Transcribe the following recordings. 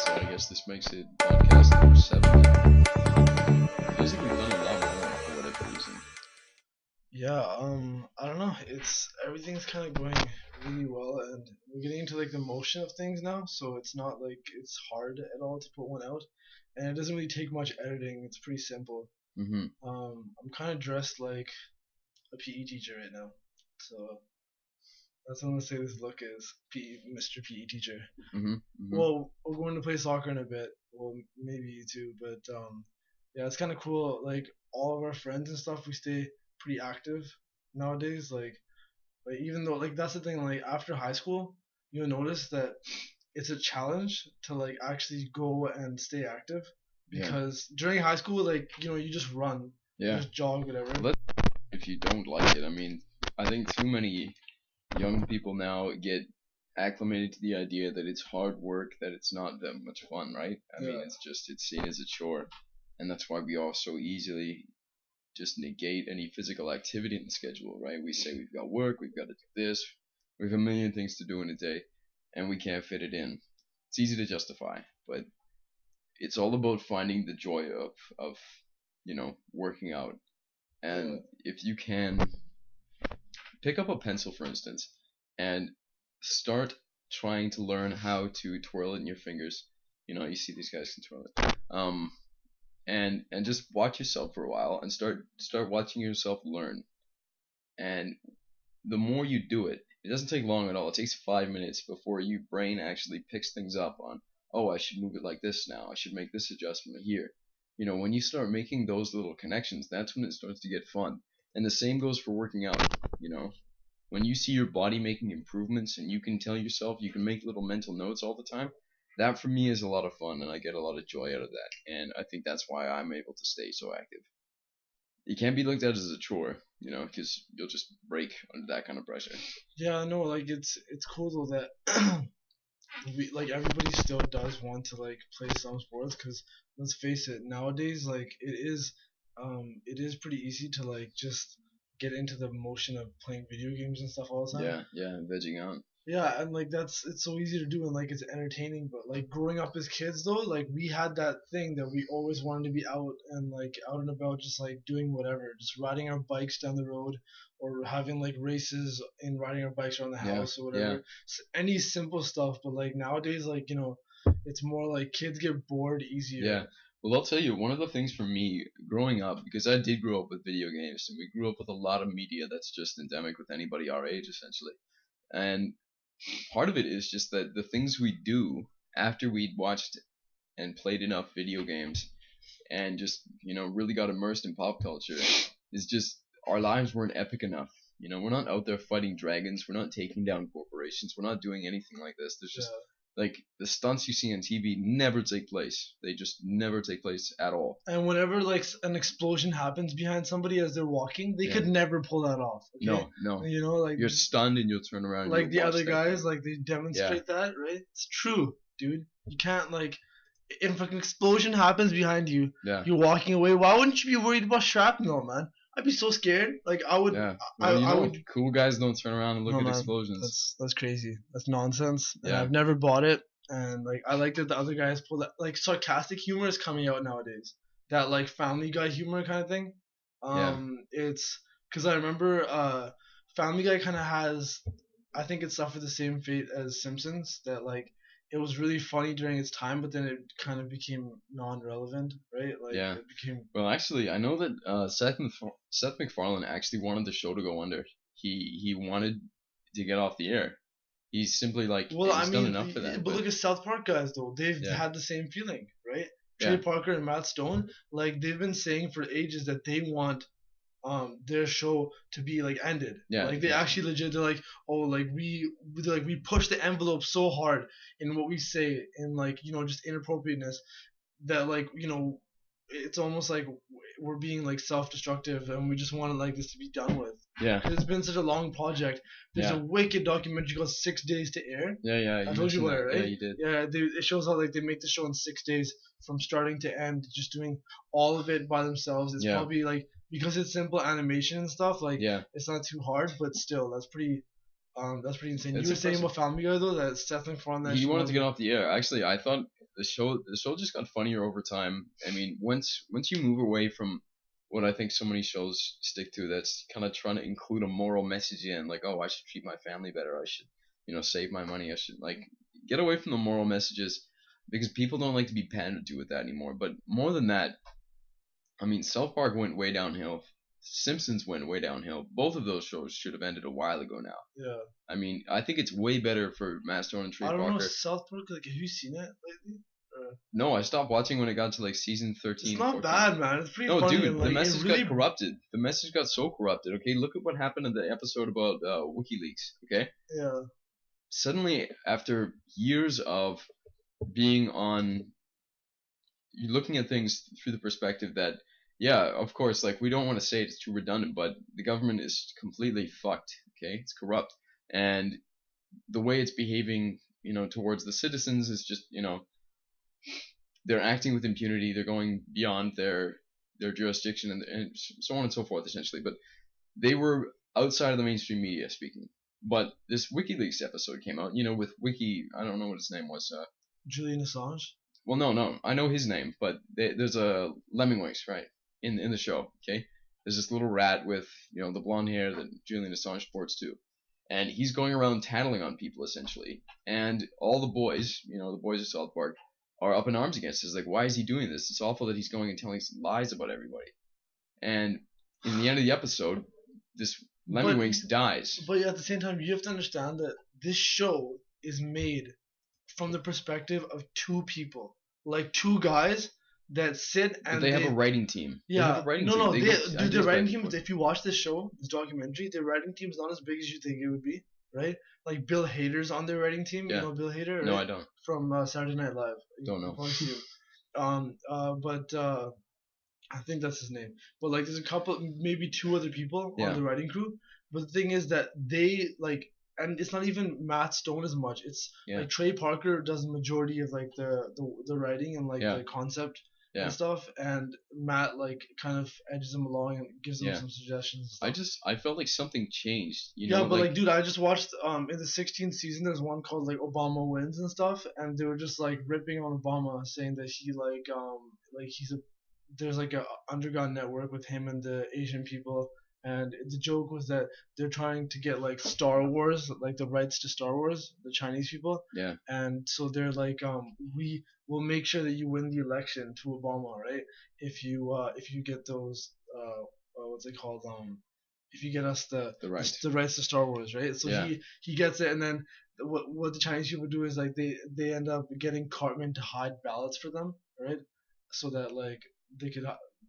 So I guess this makes it podcast number 7 now. Feels like we've done a lot more for whatever reason. Yeah, I don't know. It's everything's kind of going really well, and we're getting into like the motion of things now. So it's not like it's hard at all to put one out, and it doesn't really take much editing. It's pretty simple. Mm-hmm. I'm kind of dressed like a PE teacher right now, so that's what I'm gonna say. This look is Mr. PE teacher. Mm-hmm. Mm-hmm. Well, we're going to play soccer in a bit. Well, maybe you too, but yeah, it's kind of cool. Like all of our friends and stuff, we stay pretty active nowadays. Like even though like that's the thing. Like after high school, you'll notice that it's a challenge to like actually go and stay active Yeah. because during high school, like you just run, you Yeah. just jog, whatever. If you don't like it, I mean, I think too many young people now get acclimated to the idea that it's hard work, that it's not that much fun, right? I mean, Yeah. it's seen as a chore, and that's why we all so easily just negate any physical activity in the schedule, right? We say we've got work, we've got to do this, we have a million things to do in a day, and we can't fit it in. It's easy to justify, but it's all about finding the joy of working out. And if you can pick up a pencil, for instance, and start trying to learn how to twirl it in your fingers. You see these guys can twirl it. And just watch yourself for a while and start watching yourself learn. And the more you do it, it doesn't take long at all. It takes 5 minutes before your brain actually picks things up on, oh, I should move it like this now. I should make this adjustment here. When you start making those little connections, that's when it starts to get fun. And the same goes for working out. When you see your body making improvements and you can tell yourself, you can make little mental notes all the time, that for me is a lot of fun and I get a lot of joy out of that. And I think that's why I'm able to stay so active. It can't be looked at as a chore, because you'll just break under that kind of pressure. Yeah, no, like it's cool though that like everybody still does want to like play some sports because let's face it, nowadays like it is pretty easy to like just get into the motion of playing video games and stuff all the time. Yeah, vegging out. Yeah, and like it's so easy to do and like it's entertaining. But like growing up as kids though, like we had that thing that we always wanted to be out and like out and about, just like doing whatever, just riding our bikes down the road or having like races and riding our bikes around the Yeah, house or whatever. yeah. Any simple stuff. But like nowadays, like it's more like kids get bored easier. Yeah. Well, I'll tell you, one of the things for me growing up, because I did grow up with video games, and we grew up with a lot of media that's just endemic with anybody our age, essentially. And part of it is just that the things we do after we'd watched and played enough video games and just, really got immersed in pop culture is just our lives weren't epic enough. We're not out there fighting dragons, we're not taking down corporations, we're not doing anything like this. There's just like the stunts you see on TV never take place. They just never take place at all. And whenever like an explosion happens behind somebody as they're walking, they could never pull that off. Okay? No. Like You're stunned and you'll turn around. like and the watch other that guys, thing. like they demonstrate that, right? It's true, dude. You can't like if an explosion happens behind you, Yeah. you're walking away. Why wouldn't you be worried about shrapnel, man? I'd be so scared. Like I would. Yeah. I Well, would. cool guys don't turn around and look No, at man, explosions. that's crazy. That's nonsense. And Yeah. I've never bought it. And like I like that the other guys pull that like sarcastic humor is coming out nowadays. That like Family Guy humor kind of thing. It's because I remember Family Guy kind of has, I think it suffered the same fate as Simpsons, that like it was really funny during its time, but then it kind of became non-relevant, right? Like Yeah. it became. Well, actually, I know that Seth MacFarlane actually wanted the show to go under. He wanted to get off the air. He's simply like, Well, he's I done mean, enough for that. but look at South Park guys though. They've Yeah. had the same feeling, right? Yeah. Trey Parker and Matt Stone, like they've been saying for ages that they want their show to be like ended. Yeah. Like they actually legit, they're like, oh, we push the envelope so hard in what we say in like just inappropriateness that like it's almost like we're being like self-destructive and we just want like this to be done with. Yeah. It's been such a long project. There's a wicked documentary called 6 Days to Air. Yeah. I told you about it, right? Yeah, you did. Yeah, it shows how like they make the show in 6 days from starting to end, just doing all of it by themselves. It's probably like because it's simple animation and stuff. Like it's not too hard, but still, that's pretty insane. You were saying about Family Guy though that Seth MacFarlane. He wanted to get off the air. Actually, I thought the show just got funnier over time. I mean, once you move away from what I think so many shows stick to, that's kind of trying to include a moral message in, like, oh, I should treat my family better, I should, save my money, I should like get away from the moral messages because people don't like to be pandered to with that anymore. But more than that, I mean, South Park went way downhill. Simpsons went way downhill. Both of those shows should have ended a while ago now. Yeah. I mean, I think it's way better for Matt Stone and Trey I don't know Parker. South Park. Like, have you seen it lately? No, I stopped watching when it got to like season It's 13, not 14. bad, man. It's pretty No, funny. dude, And, the like, message it really. got corrupted. The message got so corrupted. Okay, look at what happened in the episode about WikiLeaks. Okay, Yeah. suddenly after years of being on, you're looking at things through the perspective that, yeah, of course, like we don't want to say it's too redundant, but the government is completely fucked. Okay, it's corrupt, and the way it's behaving, towards the citizens is just, they're acting with impunity. They're going beyond their jurisdiction and so on and so forth, essentially. But they were outside of the mainstream media speaking. But this WikiLeaks episode came out, with I don't know what his name was. Julian Assange. Well, no, I know his name, but there's a Lemingwings, right, in the show. Okay, there's this little rat with the blonde hair that Julian Assange sports too, and he's going around tattling on people essentially, and all the boys, the boys of South Park, are up in arms against it. It's like, why is he doing this? It's awful that he's going and telling lies about everybody. And in the end of the episode, this Lemingwings dies. But at the same time, you have to understand that this show is made from the perspective of two people, like two guys that sit and but they have a writing team. Yeah, they have a writing team. No, dude, their writing team. If you watch this show, this documentary, their writing team is not as big as you think it would be, right? Like Bill Hader's on their writing team. Yeah. You know Bill Hader? Right? No, I don't. From Saturday Night Live. Don't know. But I think that's his name. But like, there's a couple, maybe two other people on the writing crew. But the thing is that they like, and it's not even Matt Stone as much. It's like Trey Parker does the majority of like the writing and like the concept and stuff, and Matt like kind of edges him along and gives him some suggestions. I felt like something changed. But like, dude, I just watched in the 16th season. There's one called like Obama Wins and stuff, and they were just like ripping on Obama, saying that he like there's like a underground network with him and the Asian people, and the joke was that they're trying to get like Star Wars, like the rights to Star Wars, the Chinese people. Yeah. And so they're like, we will make sure that you win the election to Obama, right? If you get those what's it called, if you get us the rights to Star Wars, right? So he gets it, and then what the Chinese people do is like they end up getting Cartman to hide ballots for them, right? So that like they could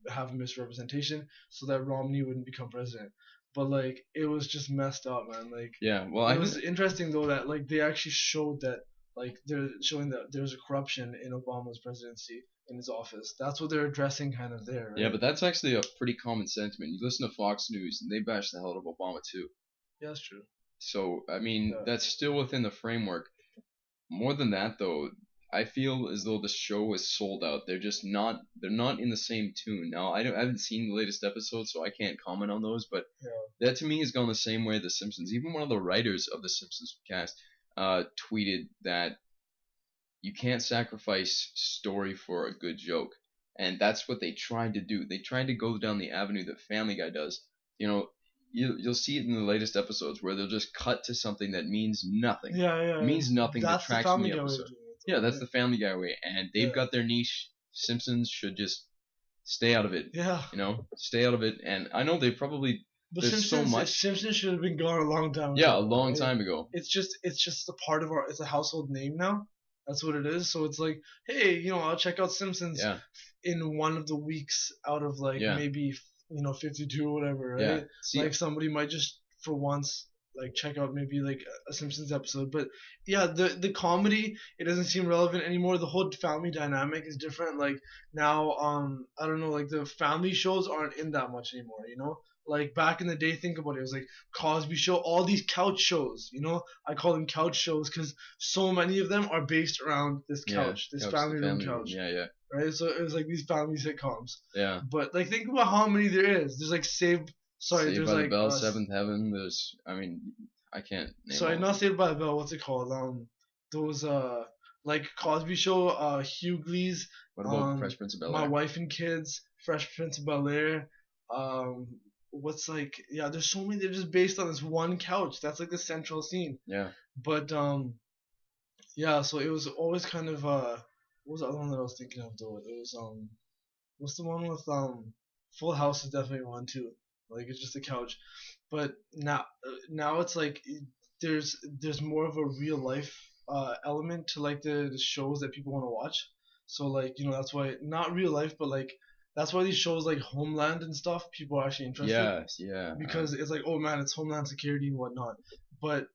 have misrepresentation, so that Romney wouldn't become president. But like, it was just messed up, man. Like, it was interesting though that like they actually showed that like they're showing that there's a corruption in Obama's presidency in his office. That's what they're addressing kind of there. Right? Yeah, but that's actually a pretty common sentiment. You listen to Fox News and they bash the hell out of Obama too. Yeah, that's true. So I mean, that's still within the framework. More than that though, I feel as though the show is sold out. They're not in the same tune. Now, I haven't seen the latest episode, so I can't comment on those, but that to me has gone the same way as The Simpsons. Even one of the writers of The Simpsons cast tweeted that you can't sacrifice story for a good joke. And that's what they tried to do. They tried to go down the avenue that Family Guy does. You'll see it in the latest episodes where they'll just cut to something that means nothing. It means nothing. That's detracts from the episode. Yeah, that's the Family Guy way, and they've got their niche. Simpsons should just stay out of it. Yeah. Stay out of it. And I know they probably there's so much. Simpsons should have been gone a long time ago. Yeah, a long time ago. It's just a part of it's a household name now. That's what it is. So it's like, hey, I'll check out Simpsons in one of the weeks out of like maybe 52 or whatever, right? Yeah. See, like somebody might just for once like check out maybe like a Simpsons episode, but the comedy, it doesn't seem relevant anymore. The whole family dynamic is different. Like now, I don't know, like the family shows aren't in that much anymore. Like back in the day, think about it. It was like Cosby Show, all these couch shows. I call them couch shows because so many of them are based around this couch, this family room couch. Yeah. Right. So it was like these family sitcoms. Yeah. But like think about how many there is. There's like Saved by the Bell, Seventh Heaven. I can't name not Saved by the Bell. What's it called? Those like Cosby Show, Hughley's, What about Fresh Prince of Bel My Air? Wife and Kids, Fresh Prince of Bel Air. Um, what's like yeah, there's so many. They're just based on this one couch. That's like the central scene. Yeah, But yeah, so it was always kind of what was the other one that I was thinking of though? It was what's the one with Full House is definitely one too. Like it's just a couch, but now it's like there's more of a real life element to like the shows that people want to watch. So like that's why not real life, but like that's why these shows like Homeland and stuff people are actually interested yeah, yeah. because it's like, oh man, it's Homeland Security and whatnot. But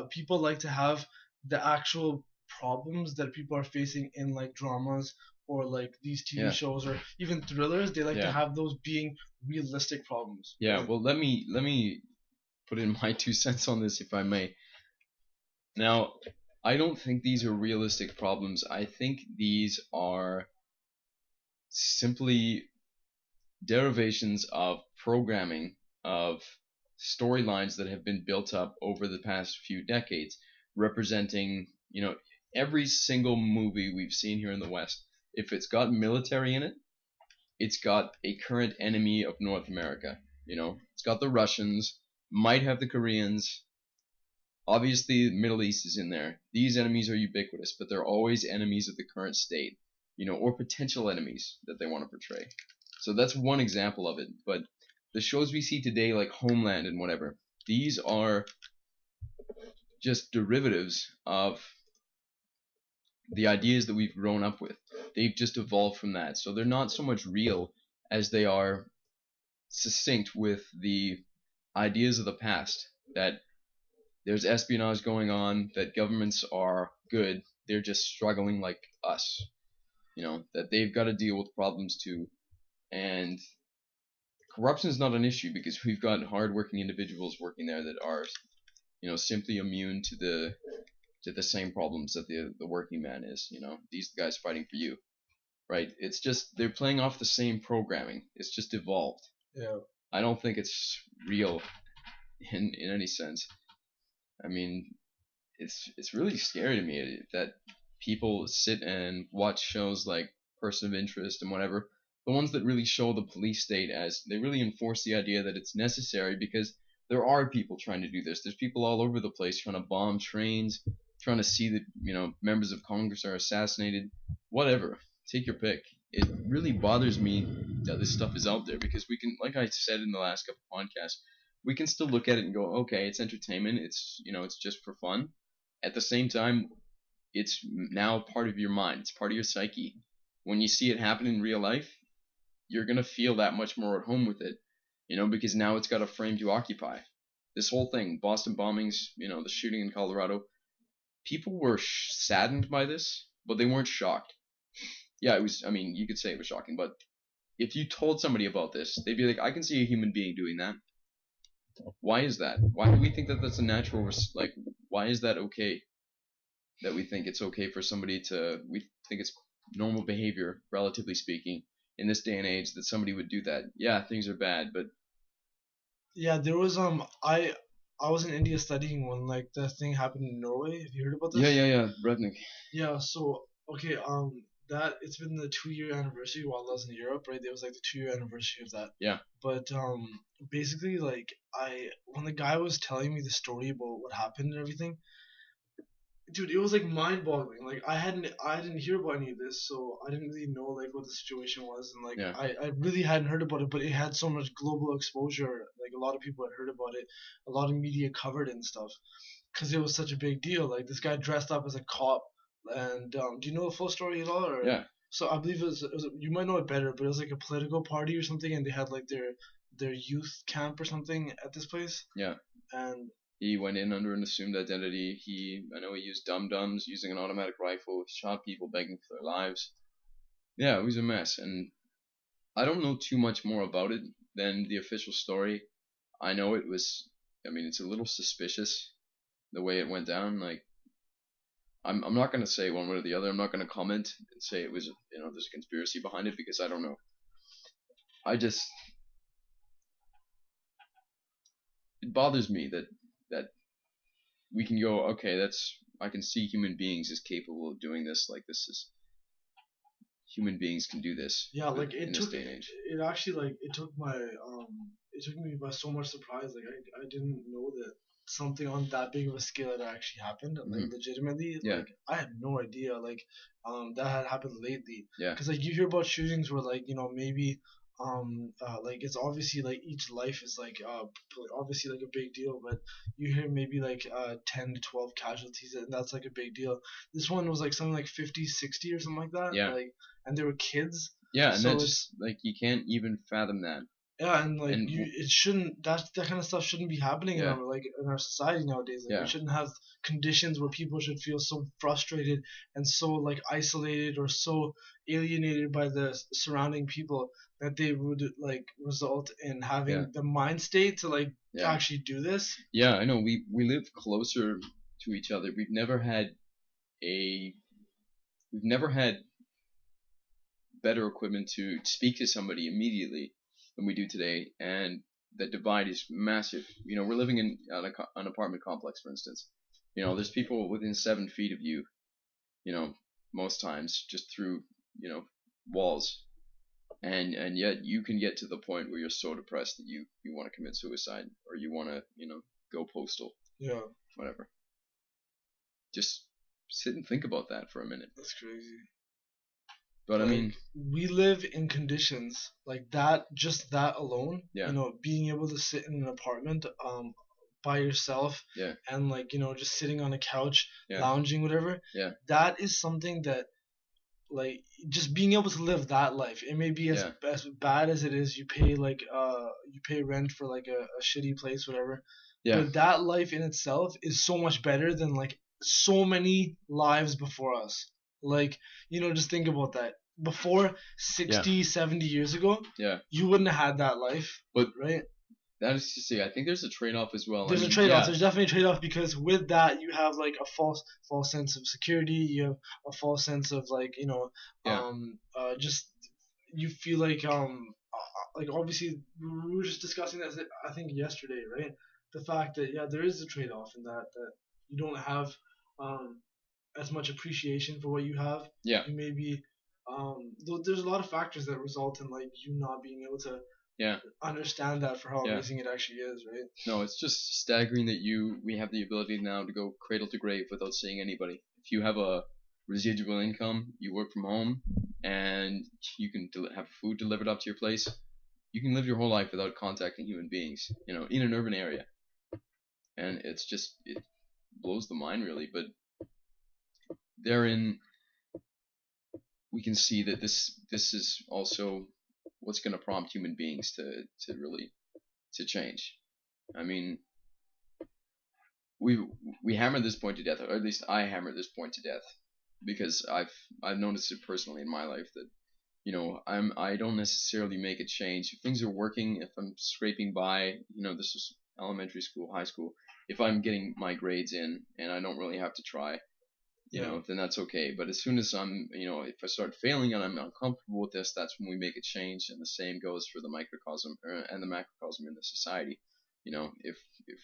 people like to have the actual problems that people are facing in like dramas or like these TV Yeah, shows or even thrillers. They like to yeah, have those being realistic problems, yeah. right? Well, let me put in my 2 cents on this, if I may. Now, I don't think these are realistic problems. I think these are simply derivations of programming, of storylines that have been built up over the past few decades, representing, every single movie we've seen here in the West. If it's got military in it, it's got a current enemy of North America. It's got the Russians, might have the Koreans. Obviously, the Middle East is in there. These enemies are ubiquitous, but they're always enemies of the current state, or potential enemies that they want to portray. So that's one example of it. But the shows we see today, like Homeland and whatever, these are just derivatives of the ideas that we've grown up with. They've just evolved from that. So they're not so much real as they are succinct with the ideas of the past, that there's espionage going on, that governments are good, they're just struggling like us, that they've got to deal with problems too. And corruption is not an issue because we've got hardworking individuals working there that are, simply immune to the same problems that the working man is. These guys fighting for you, right? It's just they're playing off the same programming. It's just evolved. Yeah. I don't think it's real in any sense. I mean, it's really scary to me that people sit and watch shows like Person of Interest and whatever, the ones that really show the police state as they really enforce the idea that it's necessary because there are people trying to do this. There's people all over the place trying to bomb trains, trying to see that members of Congress are assassinated, whatever. Take your pick. It really bothers me that this stuff is out there because we can, like I said in the last couple podcasts, we can still look at it and go, okay, it's entertainment. It's just for fun. At the same time, it's now part of your mind. It's part of your psyche. When you see it happen in real life, you're gonna feel that much more at home with it, because now it's got a frame to occupy. This whole thing, Boston bombings, the shooting in Colorado, people were saddened by this, but they weren't shocked. Yeah, it was. I mean, you could say it was shocking, but if you told somebody about this, they'd be like, "I can see a human being doing that. Why is that? Why do we think that that's a natural? Like, why is that okay? That we think it's okay for somebody to, we think it's normal behavior, relatively speaking, in this day and age that somebody would do that. Yeah, things are bad, but Yeah, there was I was in India studying when like the thing happened in Norway. Have you heard about yeah, this? yeah, yeah, Bretnik. Yeah, so okay, that it's been the 2 year anniversary while I was in Europe, right? It was like the 2 year anniversary of that. Yeah, But basically like I when the guy was telling me the story about what happened and everything, dude, it was like mind-boggling. Like I didn't hear about any of this, so I didn't really know like what the situation was, and like yeah, I really hadn't heard about it, but it had so much global exposure. Like a lot of people had heard about it, a lot of media covered it and stuff, because it was such a big deal. Like this guy dressed up as a cop, and do you know the full story at all? Or yeah, so I believe it was you might know it better, but it was like a political party or something, and they had like their youth camp or something at this place, yeah. and He went in under an assumed identity. I know he used dum-dums, using an automatic rifle, shot people begging for their lives. Yeah, it was a mess, and I don't know too much more about it than the official story. I know it was, I mean, it's a little suspicious the way it went down. Like, I'm not gonna say one way or the other. I'm not gonna comment and say it was, there's a conspiracy behind it because I don't know. I just, it bothers me that we can go, okay, that's I can see human beings as capable of doing this. Like this is human beings can do this. Yeah, like in this day and age. it actually like it took me by so much surprise. Like I didn't know that something on that big of a scale had actually happened. Like Hmm. legitimately, Yeah. like I had no idea. Like that had happened lately. Yeah. Because like you hear about shootings where like maybe like it's obviously like each life is like obviously like a big deal, but you hear maybe like 10 to 12 casualties, and that's like a big deal. This one was like something like 50, 60 or something like that. Yeah. Like, and they were kids. Yeah, and So that it's just like you can't even fathom that. yeah, and like And it shouldn't that kind of stuff shouldn't be happening in yeah, our in our society nowadays. Like we yeah, shouldn't have conditions where people should feel so frustrated and so like isolated or so alienated by the surrounding people that they would like result in yeah, having the mind state to like yeah, actually do this. yeah. I know we live closer to each other. A we've never had better equipment to speak to somebody immediately than we do today, and the divide is massive. We're living in an apartment complex, for instance. There's people within 7 feet of you. Most times just through walls, and yet you can get to the point where you're so depressed that you want to commit suicide, or you want to go postal, Yeah, whatever. Just sit and think about that for a minute. that's crazy. But I Like mean, we live in conditions like that, just that alone, yeah, being able to sit in an apartment by yourself yeah, and like just sitting on a couch, yeah, lounging, whatever, yeah, that is something that like just being able to live that life. It may be yeah, as bad as it is, you pay like you pay rent for like a shitty place, whatever, yeah, but that life in itself is so much better than like so many lives before us. Like, just think about that. Before yeah, 60, 70 years ago, yeah. you wouldn't have had that life, But right? that is to say, I think there's a trade-off as well. I There's a mean, trade-off. yeah, There's definitely a trade-off because with that you have like a false sense of security. You have a false sense of like yeah, just you feel like obviously we were just discussing this I think yesterday, right? The fact that yeah there is a trade-off in that you don't have um as much appreciation for what you have. yeah, You maybe there's a lot of factors that result in like you not being able to yeah, understand that for how yeah. amazing it actually is, right? No, it's just staggering that we have the ability now to go cradle to grave without seeing anybody. If you have a residual income, you work from home, and you can have food delivered up to your place. You can live your whole life without contacting human beings, in an urban area, and it blows the mind really. But therein, we can see that this is also what's going to prompt human beings to really to change. I mean, we we hammer this point to death, or at least I hammer this point to death, because I've noticed it personally in my life that I don't necessarily make a change if things are working. If I'm scraping by, this is elementary school, high school. If I'm getting my grades in and I don't really have to try, Yeah. then that's okay. But as soon as if I start failing and I'm uncomfortable with this, that's when we make a change. And the same goes for the microcosm and the macrocosm in the society. If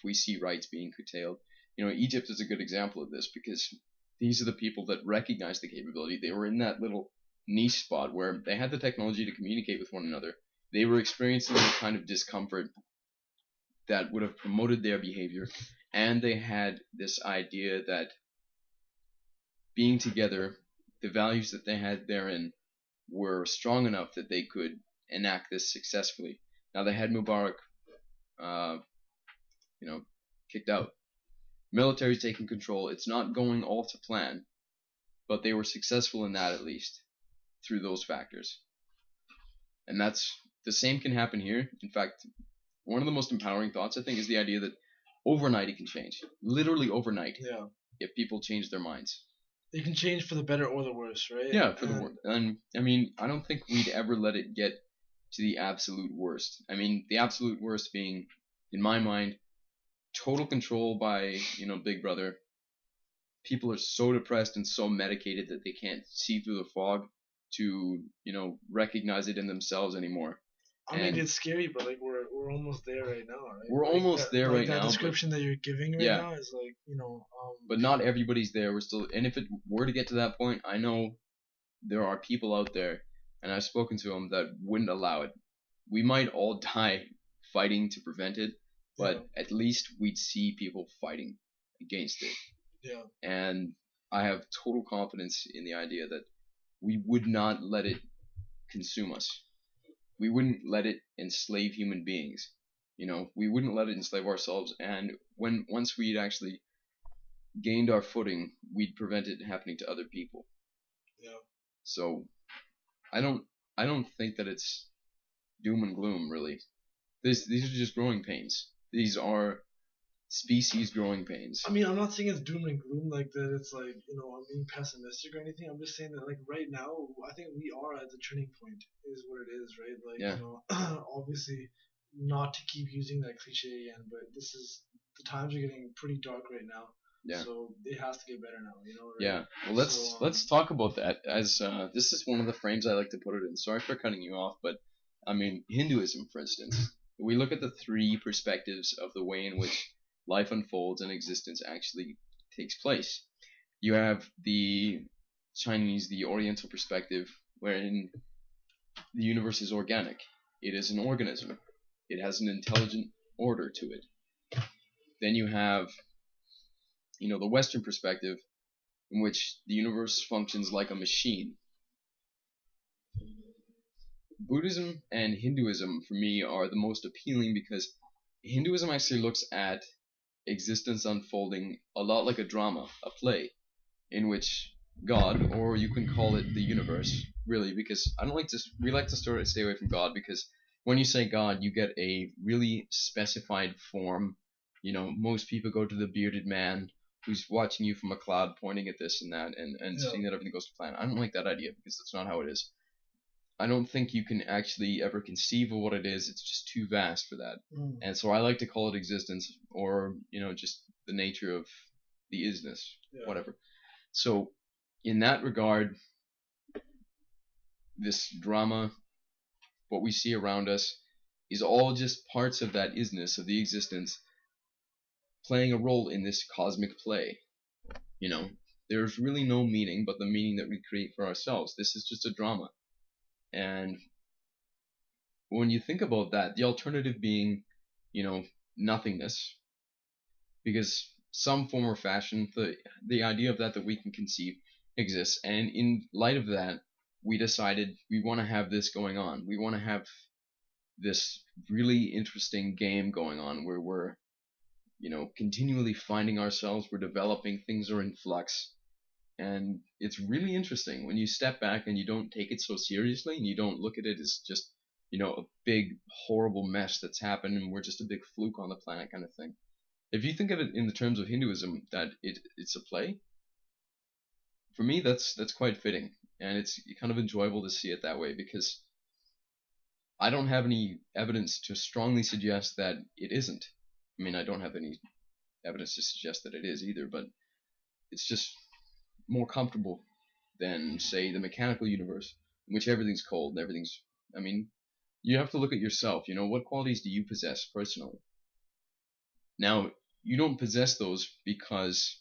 we see rights being curtailed, Egypt is a good example of this, because these are the people that recognize the capability. They were in that little niche spot where they had the technology to communicate with one another. They were experiencing the kind of discomfort that would have promoted their behavior, and they had this idea that being together, the values that they had therein were strong enough that they could enact this successfully. Now they had Mubarak, uh, you know, kicked out. Military's taking control. It's not going all to plan, but they were successful in that at least through those factors. And that's the same can happen here. In fact, one of the most empowering thoughts I think is the idea that overnight it can change. Literally overnight, Yeah. if people change their minds. It can change for the better or the worse, right? Yeah, for the worst. And I mean, I don't think we'd ever let it get to the absolute worst. I mean, the absolute worst being, in my mind, total control by, Big Brother. People are so depressed and so medicated that they can't see through the fog to, recognize it in themselves anymore. I mean, And it's scary, but like we're almost there right now, right? we're Like almost there right that now, but description that you're giving right yeah, now is like, but not everybody's there. We're still, and if it were to get to that point, I know there are people out there, and I've spoken to them that wouldn't allow it. We might all die fighting to prevent it, yeah, but at least we'd see people fighting against it. yeah, And I have total confidence in the idea that we would not let it consume us. We wouldn't let it enslave human beings. We wouldn't let it enslave ourselves. And once we'd actually gained our footing, we'd prevent it happening to other people. yeah. So I don't I don't think that it's doom and gloom really. These are just growing pains. These are species growing pains. I mean, I'm not saying it's doom and gloom like that. It's like, I'm being pessimistic or anything. I'm just saying that like right now, I think we are at the turning point. Is what it is, right? Like, Yeah, obviously, not to keep using that cliche again, but the times are getting pretty dark right now. yeah, So it has to get better now, right? yeah. Well, So let's talk about that. As this is one of the frames I like to put it in. Sorry for cutting you off, but I mean Hinduism, for instance. We look at the three perspectives of the way in which life unfolds and existence actually takes place. You have the Chinese, the Oriental perspective, wherein the universe is organic. It is an organism. It has an intelligent order to it. Then you have, the Western perspective, in which the universe functions like a machine. Buddhism and Hinduism, for me, are the most appealing because Hinduism actually looks at existence unfolding a lot like a drama, a play, in which God, or you can call it the universe, really, because I don't like to. We like to stay away from God because when you say God, you get a really specified form. Most people go to the bearded man who's watching you from a cloud, pointing at this and that, and yeah, seeing that everything goes to plan. I don't like that idea because that's not how it is. I don't think you can actually ever conceive of what it is. It's just too vast for that. mm, And so I like to call it existence, or just the nature of the isness, yeah, whatever. So, in that regard, this drama, what we see around us, is all just parts of that isness, of the existence, playing a role in this cosmic play. You know, there's really no meaning but the meaning that we create for ourselves. This is just a drama. And when you think about that, the alternative being, nothingness, because some form or fashion, the idea of that we can conceive exists. And in light of that, we decided we want to have this going on. We want to have this really interesting game going on where we're, continually finding ourselves, we're developing, things are in flux. And it's really interesting when you step back and you don't take it so seriously and you don't look at it as just, a big, horrible mess that's happened and we're just a big fluke on the planet kind of thing. If you think of it in the terms of Hinduism, that it's a play, for me that's quite fitting, and it's kind of enjoyable to see it that way because I don't have any evidence to strongly suggest that it isn't. I mean, I don't have any evidence to suggest that it is either, but it's just more comfortable than, say, the mechanical universe, in which everything's cold and everything's. I mean, you have to look at yourself. What qualities do you possess personally? Now, you don't possess those because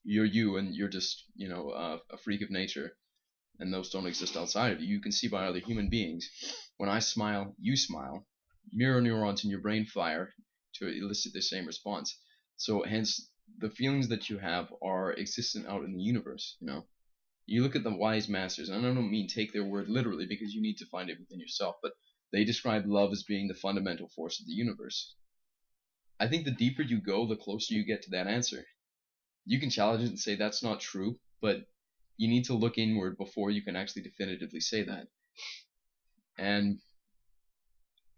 you're you and you're just, a freak of nature, and those don't exist outside of you. You can see by other human beings. When I smile, you smile. Mirror neurons in your brain fire to elicit the same response. So hence, the feelings that you have are existent out in the universe. You look at the wise masters, and I don't mean take their word literally because you need to find it within yourself, but they describe love as being the fundamental force of the universe. I think the deeper you go, the closer you get to that answer. You can challenge it and say that's not true, but you need to look inward before you can actually definitively say that. And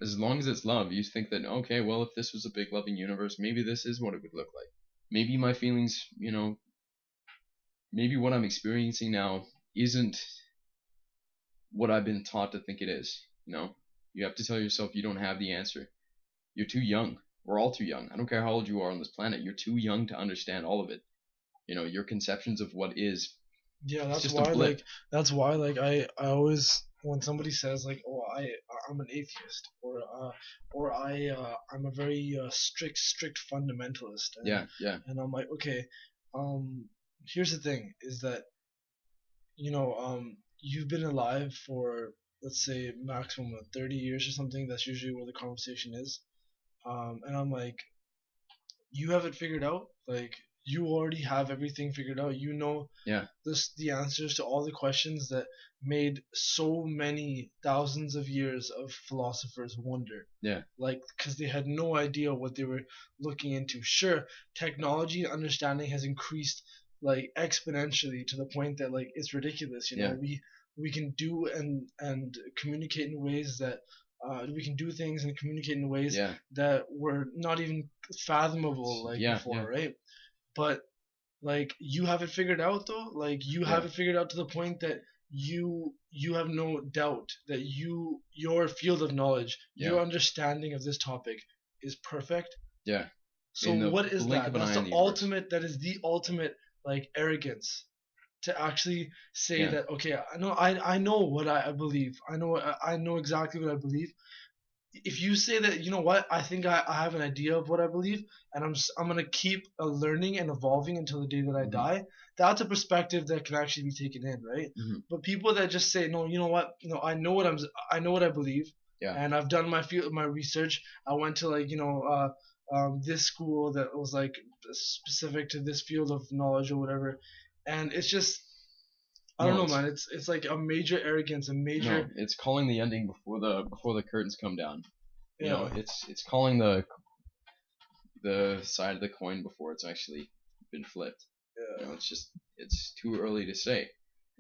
as long as it's love, you think that, okay, well, if this was a big loving universe, maybe this is what it would look like. Maybe my feelings, maybe what I'm experiencing now isn't what I've been taught to think it is. You have to tell yourself you don't have the answer. You're too young. We're all too young. I don't care how old you are on this planet. You're too young to understand all of it. Your conceptions of what is, yeah. it's That's just a why blip. like I always when somebody says like, oh, I'm an atheist, or I'm a very strict fundamentalist, and I'm like, okay, here's the thing, is that you've been alive for, let's say, maximum of 30 years or something. That's usually where the conversation is. And I'm like, you have it figured out. Like, you already have everything figured out. You know the answers to all the questions that made so many thousands of years of philosophers wonder. Yeah. Like, because they had no idea what they were looking into. Sure, technology and understanding has increased like exponentially to the point that like it's ridiculous. We can do and communicate in ways that we can do things and communicate in ways that were not even fathomable like before, right? But like, you have it figured out though. Like, you have it figured out to the point that you have no doubt that your field of knowledge, your understanding of this topic is perfect. Yeah. So what is that? That's the ultimate. That is the ultimate like arrogance, to actually say that, okay, I know what I believe. I know exactly what I believe. If you say that, you know what, I think I have an idea of what I believe, and I'm gonna keep learning and evolving until the day that I die. That's a perspective that can actually be taken in, right? But people that just say, no, you know what, I know what I know what I believe, and I've done my research. I went to like this school that was like specific to this field of knowledge or whatever, and it's just, I don't know, man. It's like a major arrogance, a major. No, it's calling the ending before the curtains come down. It's calling the side of the coin before it's actually been flipped. It's too early to say.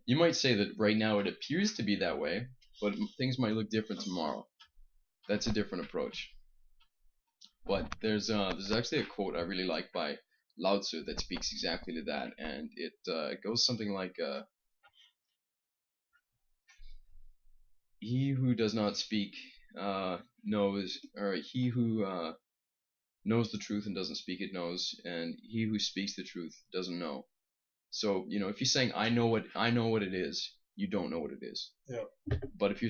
You might say that right now it appears to be that way, but things might look different tomorrow. That's a different approach. But there's actually a quote I really like by Lao Tzu that speaks exactly to that, and it goes something like. He who does not speak knows, or he who knows the truth and doesn't speak it knows, and he who speaks the truth doesn't know. So if you're saying I know what it is, you don't know what it is. Yeah. But if you're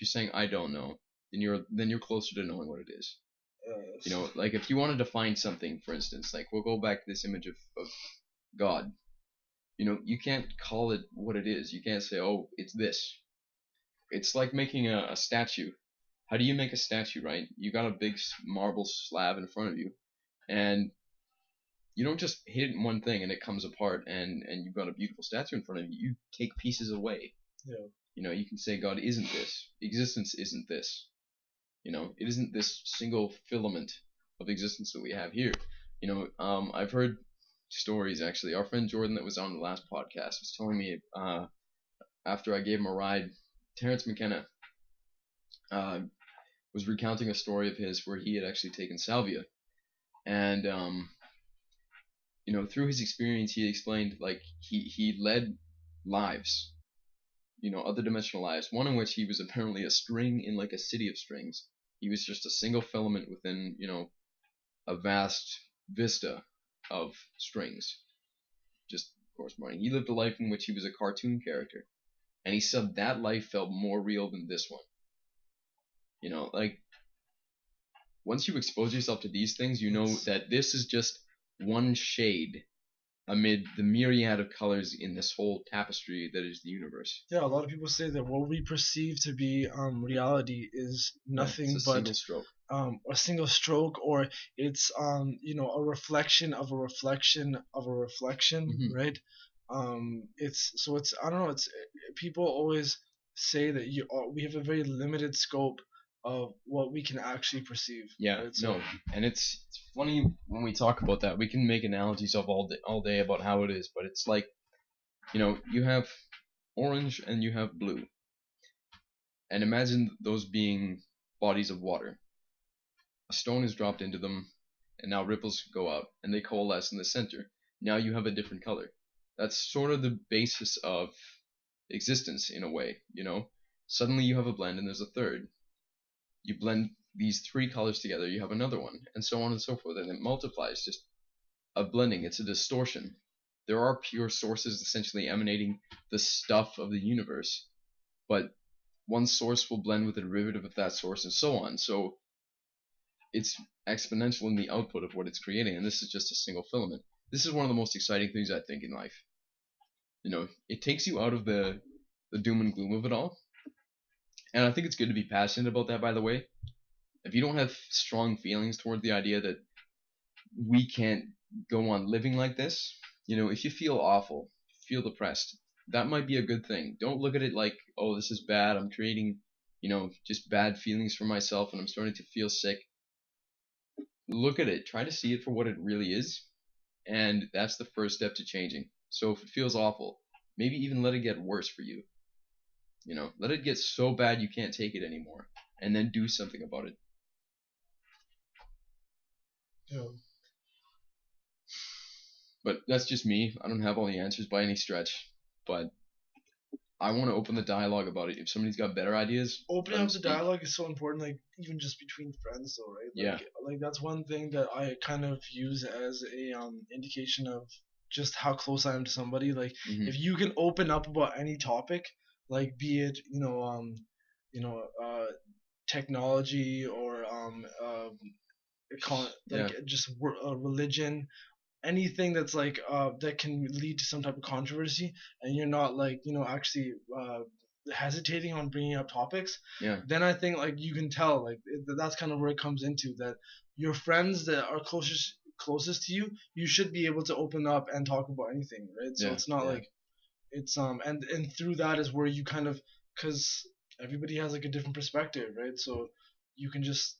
saying I don't know, then you're closer to knowing what it is. Yes. Like if you want to define something, for instance, like we'll go back to this image of God. You can't call it what it is. You can't say, oh, it's this. It's like making a statue. How do you make a statue, right? You got a big marble slab in front of you, and you don't just hit one thing and it comes apart and you've got a beautiful statue in front of you. You take pieces away. Yeah. You can say God isn't this. Existence isn't this. It isn't this single filament of existence that we have here. I've heard stories actually. Our friend Jordan that was on the last podcast was telling me after I gave him a ride, Terrence McKenna was recounting a story of his where he had actually taken salvia, and through his experience, he explained like he led lives, other dimensional lives. One in which he was apparently a string in like a city of strings. He was just a single filament within a vast vista of strings, just corresponding. He lived a life in which he was a cartoon character, and he said that life felt more real than this one. Like once you expose yourself to these things, you know that this is just one shade amid the myriad of colors in this whole tapestry that is the universe. Yeah, a lot of people say that what we perceive to be reality is nothing but single stroke. A single stroke, or it's a reflection of a reflection of a reflection, right? It's I don't know. It's people always say that we have a very limited scope of what we can actually perceive. Yeah, right? No, and it's funny when we talk about that. We can make analogies of all day about how it is, but it's like, you have orange and you have blue, and imagine those being bodies of water. A stone is dropped into them, and now ripples go out, and they coalesce in the center. Now you have a different color. That's sort of the basis of existence in a way. Suddenly you have a blend, and there's a third. You blend these three colors together, you have another one, and so on and so forth, and it multiplies. Just a blending. It's a distortion. There are pure sources essentially emanating the stuff of the universe, but one source will blend with a derivative of that source, and so on. So it's exponential in the output of what it's creating, and this is just a single filament. This is one of the most exciting things I think in life. It takes you out of the doom and gloom of it all, and I think it's good to be passionate about that. By the way, if you don't have strong feelings toward the idea that we can't go on living like this, if you feel awful, feel depressed, that might be a good thing. Don't look at it like, oh, this is bad, I'm creating, just bad feelings for myself and I'm starting to feel sick. Look at it, try to see it for what it really is, and that's the first step to changing. So if it feels awful, maybe even let it get worse for you. Let it get so bad you can't take it anymore, and then do something about it. Yeah. But that's just me. I don't have all the answers by any stretch. But I want to open the dialogue about it. If somebody's got better ideas, opening up the dialogue is so important, like even just between friends though, right? Like, yeah. Like that's one thing that I kind of use as a indication of just how close I am to somebody. Like if you can open up about any topic, like be it technology or just religion, anything that's like that can lead to some type of controversy, and you're not like actually hesitating on bringing up topics, then I think like you can tell like that's kind of where it comes into that your friends that are closest to you, you should be able to open up and talk about anything, right? So it's not like it's and through that is where you kind of, because everybody has like a different perspective, right? So you can just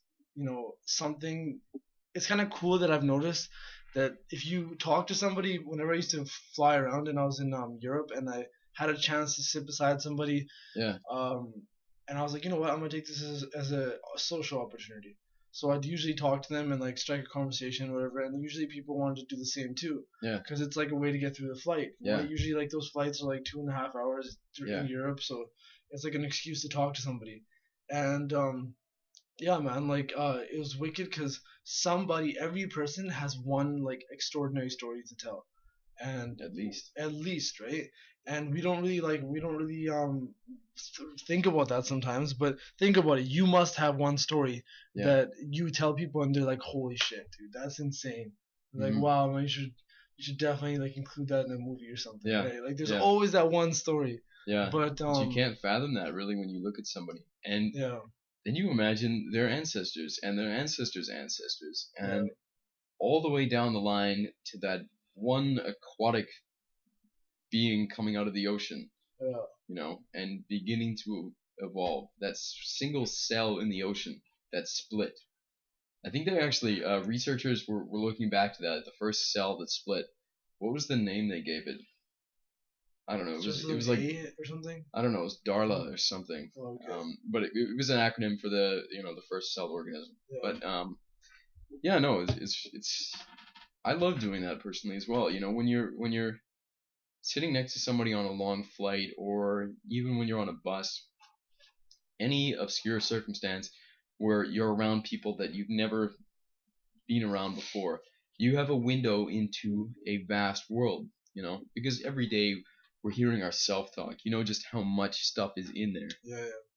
something, it's kind of cool that I've noticed that if you talk to somebody, whenever I used to fly around and I was in Europe and I had a chance to sit beside somebody, and I was like, you know what, I'm gonna take this as a social opportunity. So I'd usually talk to them and like strike a conversation or whatever, and usually people wanted to do the same too. Because it's like a way to get through the flight. Usually like those flights are like 2.5 hours in Europe, so it's like an excuse to talk to somebody. And yeah, man, like it was wicked because every person has one like extraordinary story to tell, and at least, right? And we don't really think about that sometimes, but think about it. You must have one story that you tell people, and they're like, "Holy shit, dude, that's insane!" Like, wow, man, you should definitely like include that in a movie or something, right? Like, there's always that one story. But you can't fathom that really when you look at somebody, and then you imagine their ancestors and their ancestors' ancestors, and all the way down the line to that one aquatic being coming out of the ocean, and beginning to evolve. That single cell in the ocean that split. I think they actually, researchers were looking back to that, the first cell that split. What was the name they gave it? I don't know. It was like or something. I don't know. It was Darla or something. Oh, okay. But it was an acronym for the the first cell organism. But yeah, no, it's I love doing that personally as well. When you're sitting next to somebody on a long flight, or even when you're on a bus, any obscure circumstance where you're around people that you've never been around before, you have a window into a vast world. Because every day we're hearing our self-talk, just how much stuff is in there.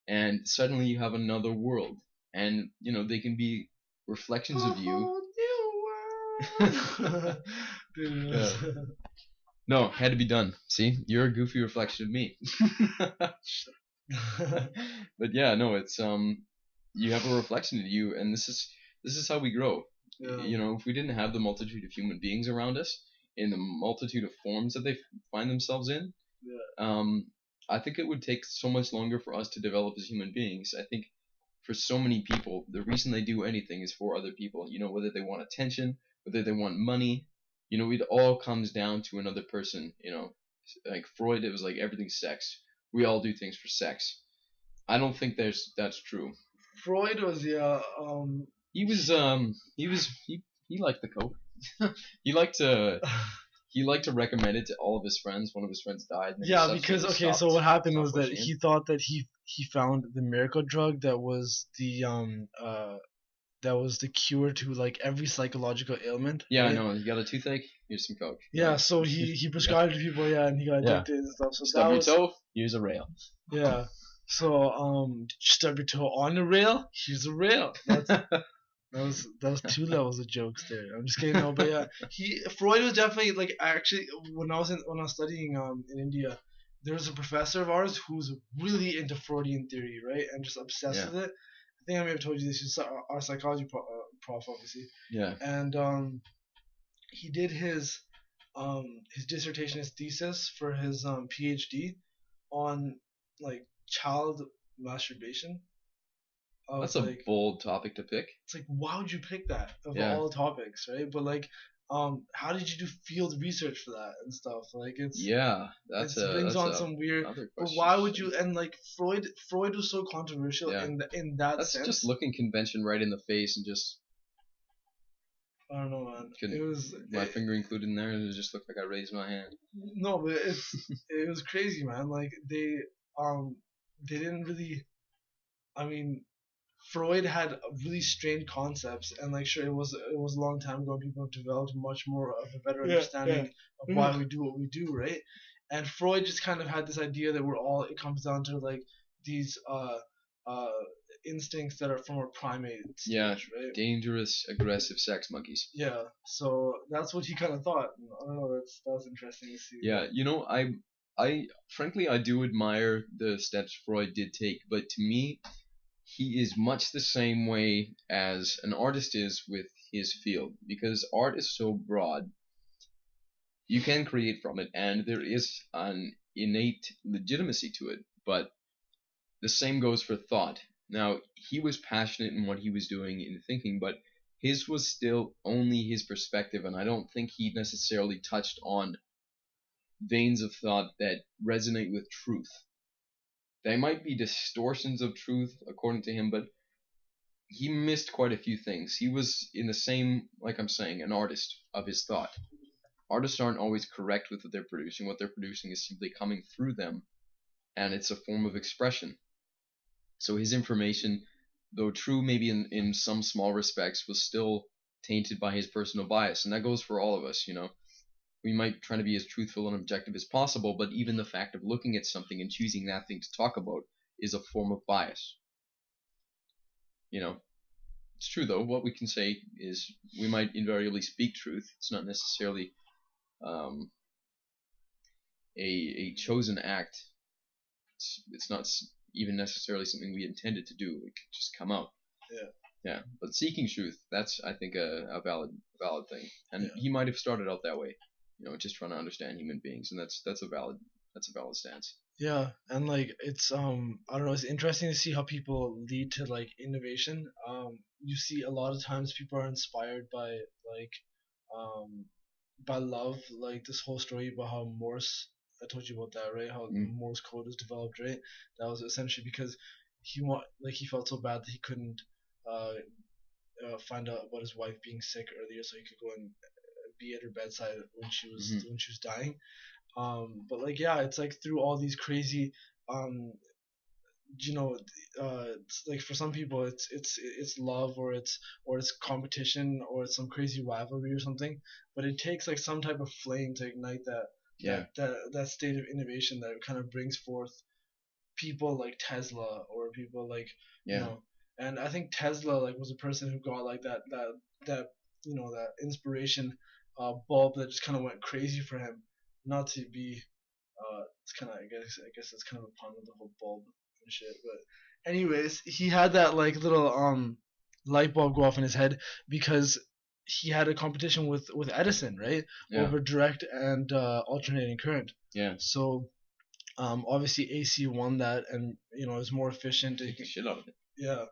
And suddenly you have another world, and they can be reflections of you. No, had to be done. See, you're a goofy reflection of me. But yeah, no, it's you have a reflection of you, and this is how we grow. If we didn't have the multitude of human beings around us in the multitude of forms that they find themselves in, I think it would take so much longer for us to develop as human beings. I think for so many people, the reason they do anything is for other people. Whether they want attention, whether they want money, it all comes down to another person. Like Freud, it was like everything's sex. We all do things for sex. I don't think that's true. Freud was he liked the coke. he liked to recommend it to all of his friends. One of his friends died. Because so what happened was that he thought that he found the miracle drug that was the cure to like every psychological ailment. Yeah, right? I know. You got a toothache? Here's some coke. Yeah, right? So he prescribed it to people, and he got addicted and stuff. So stub your toe? Here's a rail. Yeah. So stub your toe on the rail. Here's a rail. That was two levels of jokes there. I'm just kidding. No, but yeah, Freud was definitely like actually when I was studying in India, there was a professor of ours who's really into Freudian theory, right, and just obsessed Yeah. with it. I think I may have told you this. He's our psychology prof, obviously, Yeah. and he did his dissertation, his thesis for his PhD on like child masturbation. I That's was a like, bold topic to pick. it's like, why would you pick that of Yeah. all topics, right? But like, how did you do field research for that and stuff? Like, Yeah, it that's a brings that's on a some weird. other But question. why would you? And like Freud was so controversial Yeah. in that That's just sense. looking convention right in the face and just I don't know, man. can It was my finger included in there and it just looked like I raised my hand. no, but it was crazy, man. Like um they didn't really. I mean, Freud had really strange concepts, and like sure, it was a long time ago. People have developed much more of a better understanding of why we do what we do, right? And Freud just kind of had this idea that we're all. It comes down to like these uh instincts that are from our primate stage, Yeah, right? dangerous, aggressive sex monkeys. Yeah. So that's what he kind of thought. I don't know. That was interesting to see. Yeah, I frankly I do admire the steps Freud did take, but to me, he is much the same way as an artist is with his field, because art is so broad. You can create from it, and there is an innate legitimacy to it, but the same goes for thought. Now, he was passionate in what he was doing in thinking, but his was still only his perspective, and I don't think he necessarily touched on veins of thought that resonate with truth. They might be distortions of truth, according to him, but he missed quite a few things. He was in the same, like I'm saying, an artist of his thought. Artists aren't always correct with what they're producing. What they're producing is simply coming through them, and it's a form of expression. So his information, though true maybe in some small respects, was still tainted by his personal bias. And that goes for all of us, you know. We might try to be as truthful and objective as possible, but even the fact of looking at something and choosing that thing to talk about is a form of bias. You know, it's true though. What we can say is we might invariably speak truth. It's not necessarily um, a chosen act. It's not even necessarily something we intended to do. It could just come out. Yeah. Yeah, but seeking truth, that's I think a valid thing. And Yeah. he might have started out that way, you know, just trying to understand human beings, and that's a valid stance. Yeah, and like it's I don't know, it's interesting to see how people lead to like innovation. You see a lot of times people are inspired like um by love, like this whole story about how Morse. I told you about that, right? How Morse code was developed, right? That was essentially because he felt so bad that he couldn't uh, find out about his wife being sick earlier, so he could go and be at her bedside when she was dying. But like yeah, it's like through all these crazy um you know it's like for some people it's love or it's competition or it's some crazy rivalry or something, but it takes like some type of flame to ignite Yeah, that state of innovation that kind of brings forth people like Tesla or people like you yeah, know. And I think Tesla like was a person who got like that that inspiration bulb that just kind of went crazy for him. Not to be it's kind of I guess it's kind of a pun with the whole bulb and shit. But anyways, he had that like little light bulb go off in his head because he had a competition with Edison, right? yeah, Over direct and alternating current. yeah. So obviously AC won that, and it was more efficient. Take the shit out of it. Yeah,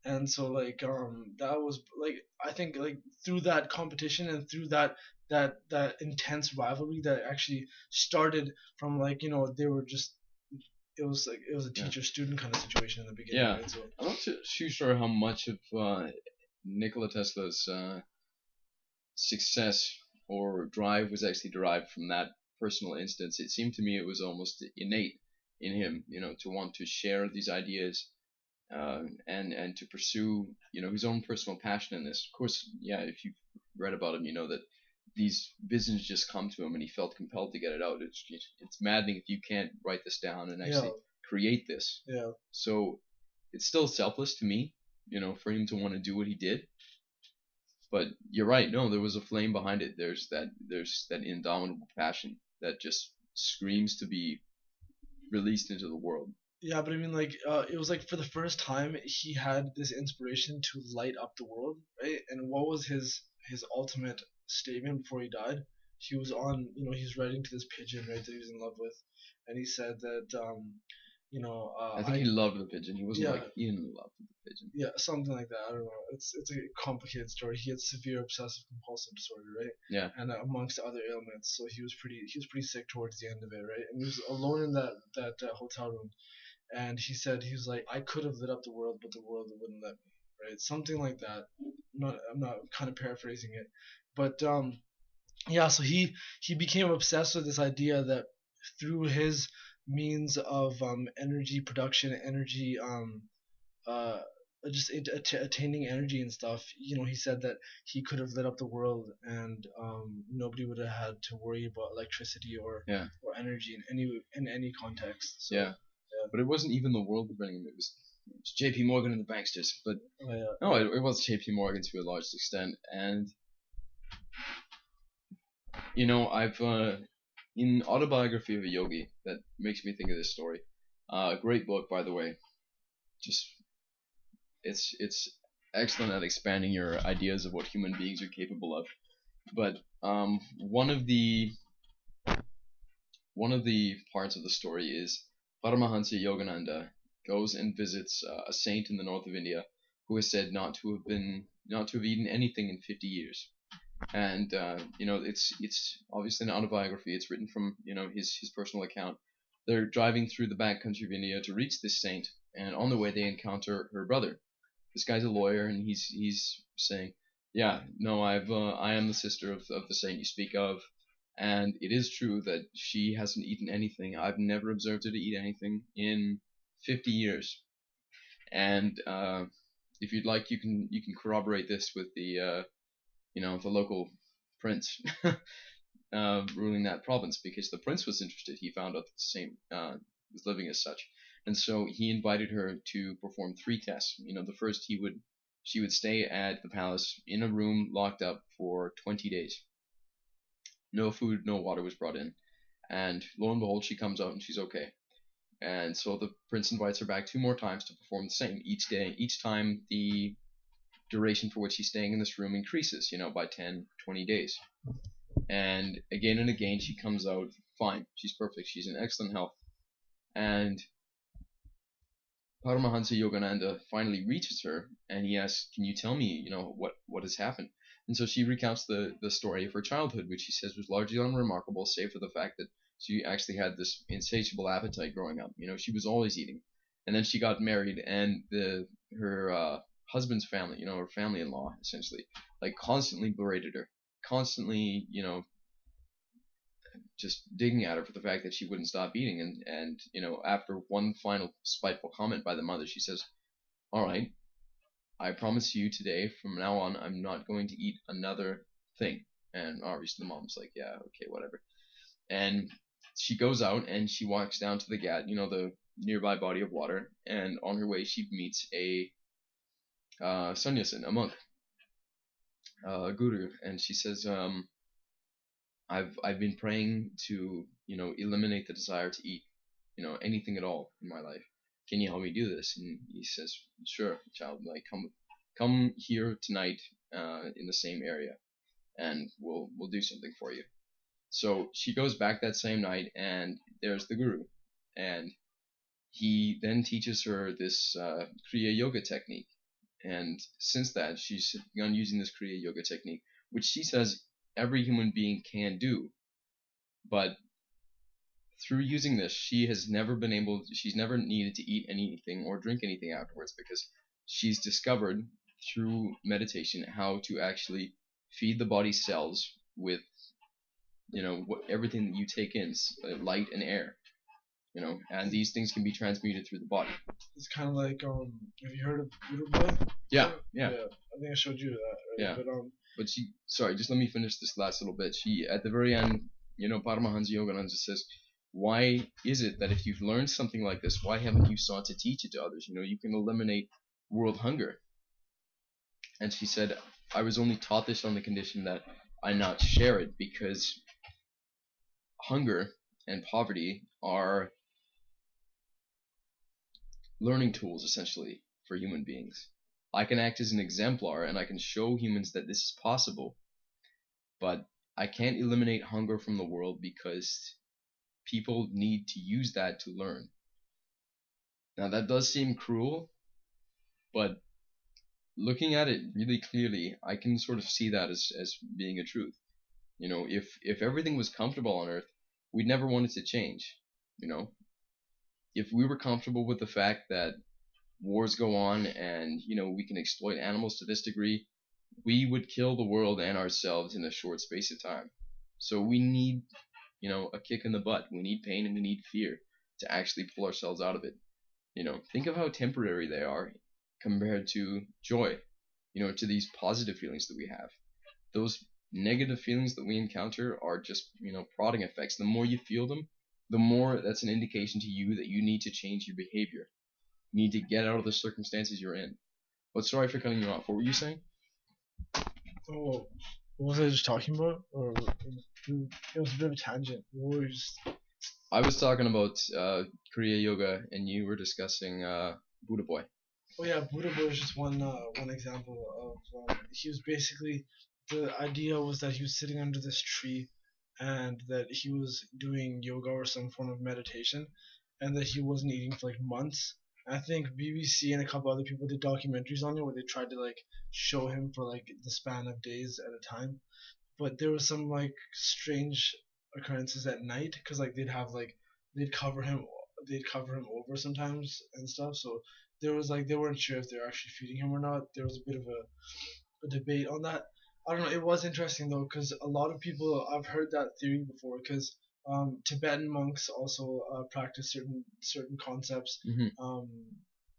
and so like that was like I think like through that competition and through that intense rivalry that actually started from like they were just it was a Yeah, teacher student kind of situation in the beginning, yeah. right? So I'm not too sure how much of Nikola Tesla's success or drive was actually derived from that personal instance. It seemed to me it was almost innate in him, you know, to want to share these ideas and to pursue, you know, his own personal passion in this. Of course, yeah, if you've read about him, you know that these visions just come to him, and he felt compelled to get it out. It's maddening if you can't write this down and yeah, actually create this. Yeah. So it's still selfless to me, for him to want to do what he did. But you're right. No, there was a flame behind it. There's that indomitable passion that just screams to be released into the world. Yeah, but I mean, like, it was like for the first time he had this inspiration to light up the world, right? And what was his ultimate statement before he died? He was on, he's writing to this pigeon, right, that he was in love with, and he said that, I think he loved the pigeon. He wasn't yeah, like in love with the pigeon. yeah, something like that. I don't know. It's a complicated story. He had severe obsessive compulsive disorder, right? Yeah. And amongst other ailments, so he was pretty sick towards the end of it, right? And he was alone in that hotel room, and he was like, I could have lit up the world, but the world wouldn't let me, right? Something like that. I'm not kind of paraphrasing it, but yeah. So he became obsessed with this idea that through his means of energy production, energy uh just attaining energy and stuff. He said that he could have lit up the world, and nobody would have had to worry about electricity or Yeah. or energy in any context. So Yeah. But it wasn't even the world that bring him. It was J.P. Morgan and the banksters. But yeah. no, it was J.P. Morgan to a large extent. And I've in Autobiography of a Yogi, that makes me think of this story. Great book, by the way. Just it's excellent at expanding your ideas of what human beings are capable of. But one of the parts of the story is Paramahansa Yogananda goes and visits a saint in the north of India who is said not to have eaten anything in 50 years. And it's obviously an autobiography. It's written from his personal account. They're driving through the back country of India to reach this saint, and on the way they encounter her brother. This guy's a lawyer, and he's saying, "Yeah, no, I am the sister of the saint you speak of, and it is true that she hasn't eaten anything. I've never observed her to eat anything in 50 years." And if you'd like, you can corroborate this with the local prince ruling that province, because the prince was interested. He found out that the saint was living as such, and so he invited her to perform 3 tests. The first she would stay at the palace in a room locked up for 20 days. No food, no water was brought in, and lo and behold, she comes out and she's okay. And so the prince invites her back 2 more times to perform the same each day. Each time the duration for which she's staying in this room increases, by 10, 20 days. And again she comes out fine. She's perfect. She's in excellent health. And Paramahansa Yogananda finally reaches her and he asks, "Can you tell me, what has happened?" And so she recounts the story of her childhood, which she says was largely unremarkable, save for the fact that she actually had this insatiable appetite growing up. She was always eating. And then she got married, and her husband's family, her family-in-law, essentially, like constantly berated her, constantly, just digging at her for the fact that she wouldn't stop eating. And after one final spiteful comment by the mother, she says, "All right, I promise you today, from now on, I'm not going to eat another thing." And obviously the mom's like, "Yeah, okay, whatever." And she goes out and she walks down to the Ghat, the nearby body of water. And on her way, she meets a sannyasin, a monk, a guru. And she says, I've been praying to eliminate the desire to eat anything at all in my life. Can you help me do this? And he says, "Sure, child. Like, come here tonight in the same area, and we'll do something for you." So she goes back that same night, and there's the guru, and he then teaches her this Kriya Yoga technique. And since that, she's begun using this Kriya Yoga technique, which she says every human being can do. But through using this, she's never needed to eat anything or drink anything afterwards, because she's discovered through meditation how to actually feed the body cells with, everything that you take in, light and air, and these things can be transmuted through the body. It's kind of like have you heard of Uruguay? Yeah. I think I showed you that. Right? Yeah. But sorry, just let me finish this last little bit. She, at the very end, Paramahansa Yogananda says, why is it that if you've learned something like this, why haven't you sought to teach it to others? You can eliminate world hunger. And she said, I was only taught this on the condition that I not share it, because hunger and poverty are learning tools essentially for human beings. I can act as an exemplar and I can show humans that this is possible, but I can't eliminate hunger from the world because people need to use that to learn. Now, that does seem cruel, but looking at it really clearly, I can sort of see that as being a truth. If everything was comfortable on Earth, we'd never want it to change. You know, if we were comfortable with the fact that wars go on and we can exploit animals to this degree, we would kill the world and ourselves in a short space of time. So we need a kick in the butt. We need pain and we need fear to actually pull ourselves out of it. Think of how temporary they are compared to joy, to these positive feelings that we have. Those negative feelings that we encounter are just, prodding effects. The more you feel them, the more that's an indication to you that you need to change your behavior. You need to get out of the circumstances you're in. But sorry for cutting you off. What were you saying? Oh, what was I just talking about? Or it was a bit of a tangent. What were you just... I was talking about Kriya Yoga, and you were discussing Buddha Boy. Oh yeah, Buddha Boy is just one example of he was basically, the idea was that he was sitting under this tree, and that he was doing yoga or some form of meditation, and that he wasn't eating for like months. And I think BBC and a couple other people did documentaries on it where they tried to like show him for like the span of days at a time, but there was some like strange occurrences at night because like they'd cover him they'd cover him over sometimes and stuff. So there was like they weren't sure if they were actually feeding him or not. There was a bit of a debate on that. I don't know. It was interesting though because a lot of people, I've heard that theory before, because Tibetan monks also practice certain concepts, Mm-hmm.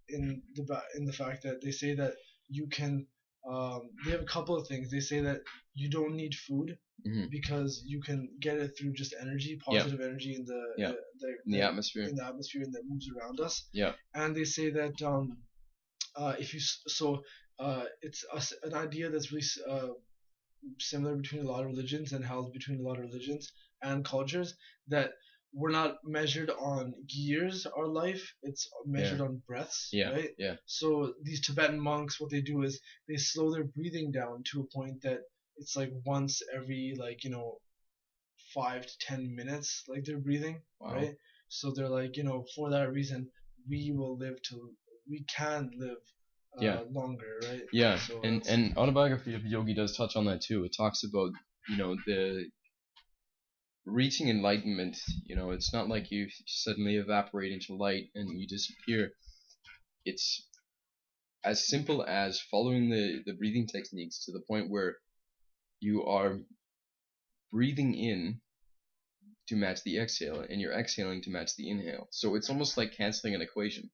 In the fact that they say that you can, they have a couple of things. They say that you don't need food Mm-hmm. because you can get it through just energy, Yeah. positive energy in Yeah. In the atmosphere. in the atmosphere, and that moves around us. Yeah. And they say that if you so it's an idea that's really similar between a lot of religions and held between a lot of religions and cultures, that we're not measured on years our life, it's measured on breaths. Yeah. Right. Yeah. So these Tibetan monks, what they do is they slow their breathing down to a point that it's like once every 5 to 10 minutes, like they're breathing. Wow. Right. So they're like, for that reason we can live Yeah. longer, right? Yeah. So and Autobiography of a Yogi does touch on that too. It talks about the reaching enlightenment. It's not like you suddenly evaporate into light and you disappear. It's as simple as following the breathing techniques to the point where you are breathing in to match the exhale and you're exhaling to match the inhale. So it's almost like canceling an equation.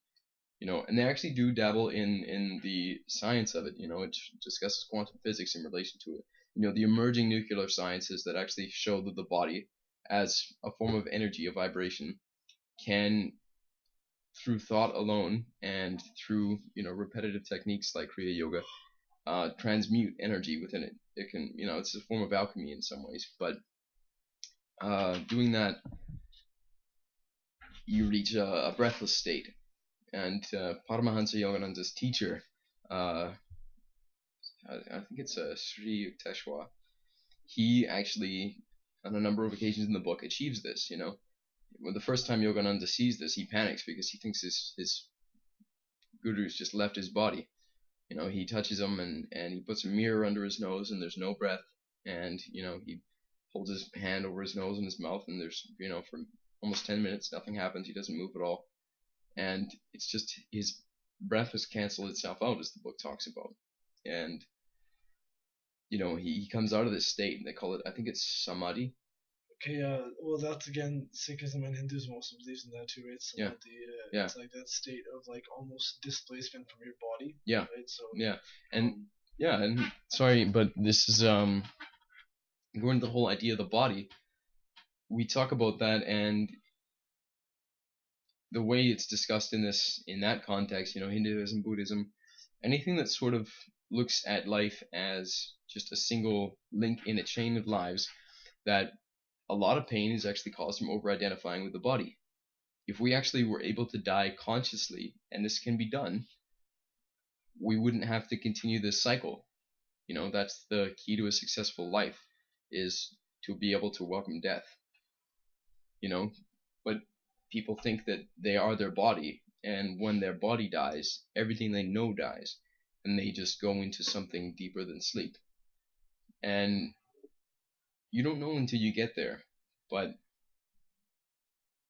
And they actually do dabble in the science of it. It discusses quantum physics in relation to it. The emerging nuclear sciences that actually show that the body, as a form of energy, a vibration, can, through thought alone and through repetitive techniques like Kriya Yoga, transmute energy within it. It can, it's a form of alchemy in some ways, but doing that, you reach a breathless state. And Paramahansa Yogananda's teacher, I think it's Sri Yukteswar, he actually, on a number of occasions in the book, achieves this. When the first time Yogananda sees this, he panics because he thinks his guru's just left his body. He touches him and he puts a mirror under his nose and there's no breath. And, he holds his hand over his nose and his mouth and there's, for almost 10 minutes, nothing happens. He doesn't move at all. And it's just his breath has canceled itself out, as the book talks about. And, he comes out of this state, and they call it, I think it's samadhi. Okay, well, that's again, Sikhism and Hinduism also believes in that too, right? So Yeah. It's like that state of like almost displacement from your body. Yeah. Right. So. Yeah. And sorry, but this is going to the whole idea of the body. We talk about that, and the way it's discussed in that context, Hinduism, Buddhism, anything that sort of looks at life as just a single link in a chain of lives, that a lot of pain is actually caused from over identifying with the body. If we actually were able to die consciously, and this can be done, we wouldn't have to continue this cycle. That's the key to a successful life, is to be able to welcome death. But people think that they are their body, and when their body dies, everything they know dies, and they just go into something deeper than sleep. And you don't know until you get there, but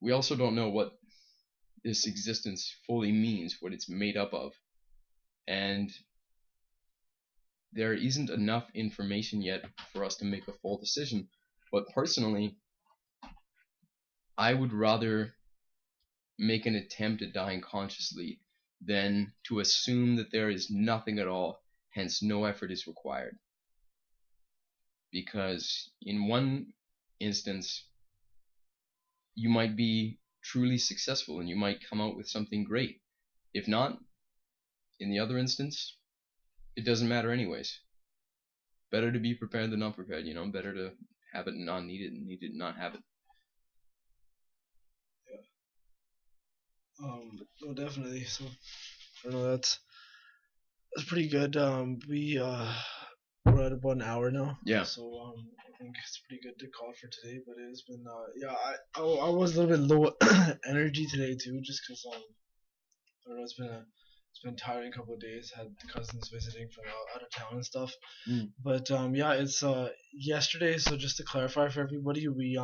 we also don't know what this existence fully means, what it's made up of. And there isn't enough information yet for us to make a full decision. But personally, I would rather make an attempt at dying consciously than to assume that there is nothing at all, hence no effort is required. Because in one instance, you might be truly successful and you might come out with something great. If not, in the other instance, it doesn't matter anyways. Better to be prepared than not prepared, better to have it and not need it and need it and not have it. No, definitely. So I don't know, that's pretty good. We're at about an hour now. Yeah. So I think it's pretty good to call for today. But it has been I was a little bit low energy today too, just because I don't know, it's been a tiring couple of days. Had the cousins visiting from out of town and stuff. But yeah, it's yesterday. So just to clarify for everybody, we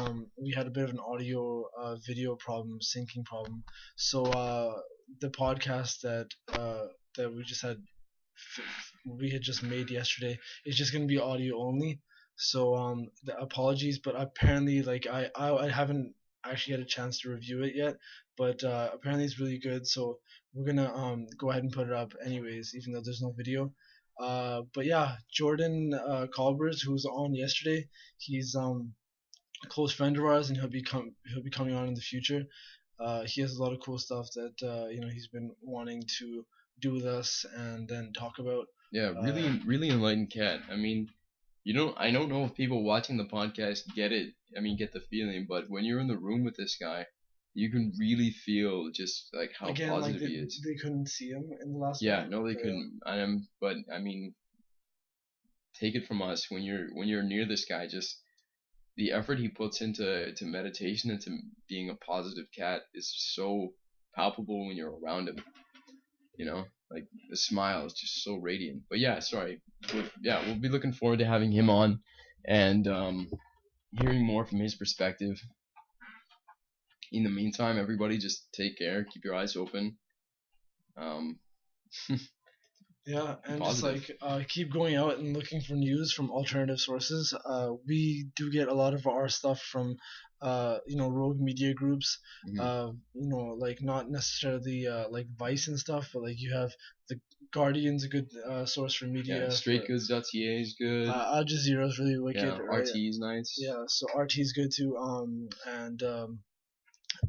had a bit of an audio video problem, syncing problem. So the podcast that we had just made yesterday is just gonna be audio only. So the apologies, but apparently like I haven't actually had a chance to review it yet, but apparently it's really good. So we're gonna go ahead and put it up anyways, even though there's no video. But yeah, Jordan Colbers, who was on yesterday, he's a close friend of ours, and he'll be coming on in the future. He has a lot of cool stuff that he's been wanting to do with us and then talk about. Yeah, really enlightened cat. I mean, I don't know if people watching the podcast get it. I mean, get the feeling, but when you're in the room with this guy, you can really feel just like how Again, positive like he is. they couldn't see him in the last Yeah, one. no, they couldn't. But I mean, take it from us, when you're near this guy, just the effort he puts into meditation and to being a positive cat is so palpable when you're around him. Like the smile is just so radiant. But yeah, sorry. We'll be looking forward to having him on and hearing more from his perspective. In the meantime, everybody just take care, keep your eyes open. Um, Yeah, and positive. just like keep going out and looking for news from alternative sources. We do get a lot of our stuff from rogue media groups. Like not necessarily like Vice and stuff, but like you have the Guardian's a good source for media. Yeah, straightgoods.ca is good. Al Jazeera is really wicked. Yeah, right? RT is nice. Yeah, so RT is good too. And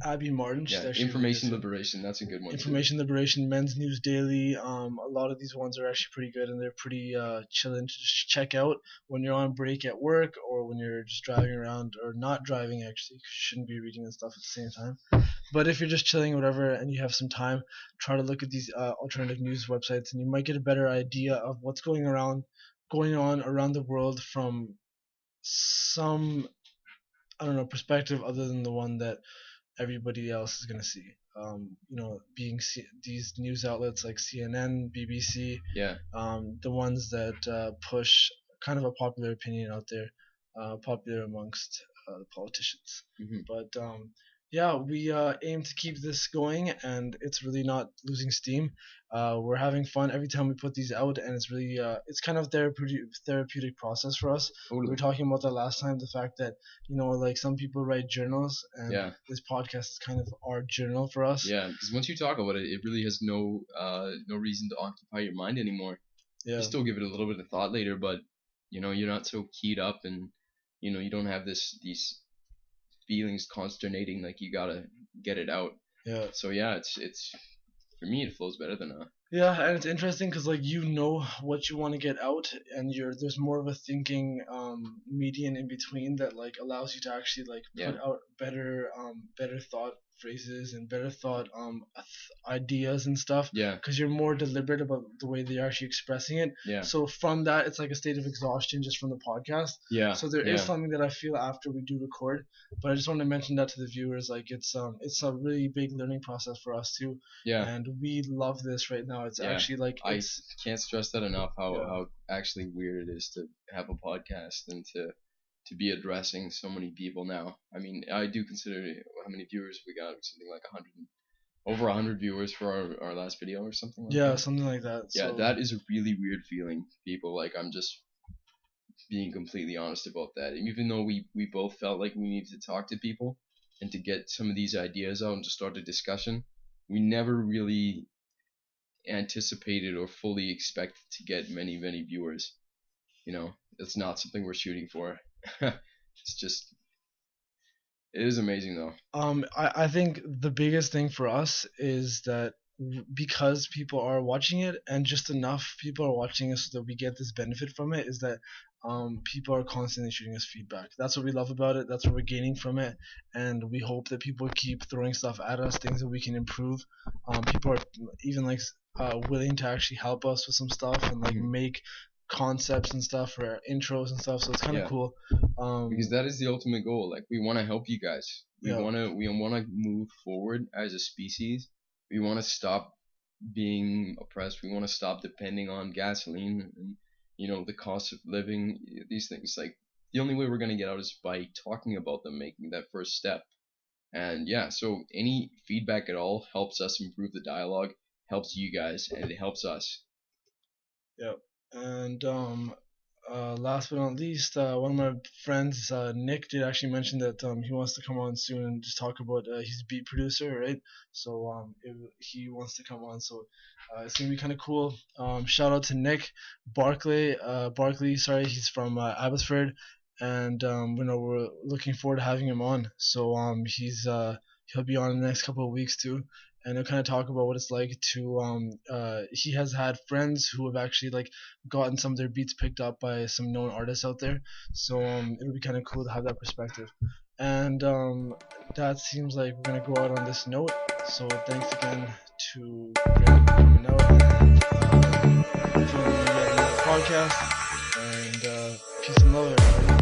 Abby Martin. Yeah, Information Liberation, that's a good one. Information too. Liberation, Men's News Daily. A lot of these ones are actually pretty good, and they're pretty chilling to just check out when you're on break at work or when you're just driving around, or not driving actually, because you shouldn't be reading this stuff at the same time. But if you're just chilling, whatever, and you have some time, try to look at these alternative news websites, and you might get a better idea of what's going on around the world from some, I don't know, perspective other than the one that everybody else is gonna see. These news outlets like CNN, BBC, Yeah. the ones that push kind of a popular opinion out there, popular amongst the politicians. But yeah, we aim to keep this going, and it's really not losing steam. We're having fun every time we put these out, and it's really it's kind of therapeutic process for us. Totally. We were talking about that last time, the fact that like some people write journals, and this podcast is kind of our journal for us. Yeah, because once you talk about it, it really has no reason to occupy your mind anymore. Yeah. You still give it a little bit of thought later, but you're not so keyed up, and you don't have these feelings consternating like you gotta get it out. Yeah. So yeah, it's for me it flows better than a Yeah, and it's interesting because like you know what you want to get out, and there's more of a thinking median in between that like allows you to actually like yeah put out better thought phrases and better thought ideas and stuff yeah because you're more deliberate about the way that you're actually expressing it. yeah So from that, it's like a state of exhaustion just from the podcast. yeah So there is yeah something that I feel after we do record, but I just want to mention that to the viewers. Like it's a really big learning process for us too, yeah and we love this right now. It's yeah. actually like I can't stress that enough. yeah, How actually weird it is to have a podcast and to be addressing so many people now. I mean, I do consider how many viewers we got, something like 100, over 100 viewers for our last video or something like yeah, that. something like that. Yeah, So that is a really weird feeling, people. Like, I'm just being completely honest about that. And even though we both felt like we needed to talk to people and to get some of these ideas out and to start a discussion, we never really anticipated or fully expected to get many viewers. You know, it's not something we're shooting for. It's just, it is amazing though. I think the biggest thing for us is that because people are watching it and just enough people are watching us so that we get this benefit from it is that people are constantly shooting us feedback. That's what we love about it. That's what we're gaining from it, and we hope that people keep throwing stuff at us, things that we can improve. People are even like willing to actually help us with some stuff and like Mhm. make concepts and stuff for our intros and stuff. So it's kind of Yeah, cool. because that is the ultimate goal. Like, we want to help you guys. Yeah. We want to move forward as a species. We want to stop being oppressed. We want to stop depending on gasoline and the cost of living. These things, like, the only way we're gonna get out is by talking about them, making that first step. And yeah, so any feedback at all helps us improve the dialogue, helps you guys, and it helps us. Yep. And last but not least, one of my friends, Nick, did actually mention that he wants to come on soon and just talk about he's a beat producer, right? So he wants to come on, so it's gonna be kind of cool. Shout out to Nick Barkley. Sorry, he's from Abbotsford, and we're looking forward to having him on. So he'll be on in the next couple of weeks too, and he'll kind of talk about what it's like to he has had friends who have actually like gotten some of their beats picked up by some known artists out there. So it'll be kind of cool to have that perspective. And that seems like we're gonna go out on this note. So thanks again to Graeme for coming out and filming yet another podcast. And peace and love, everybody.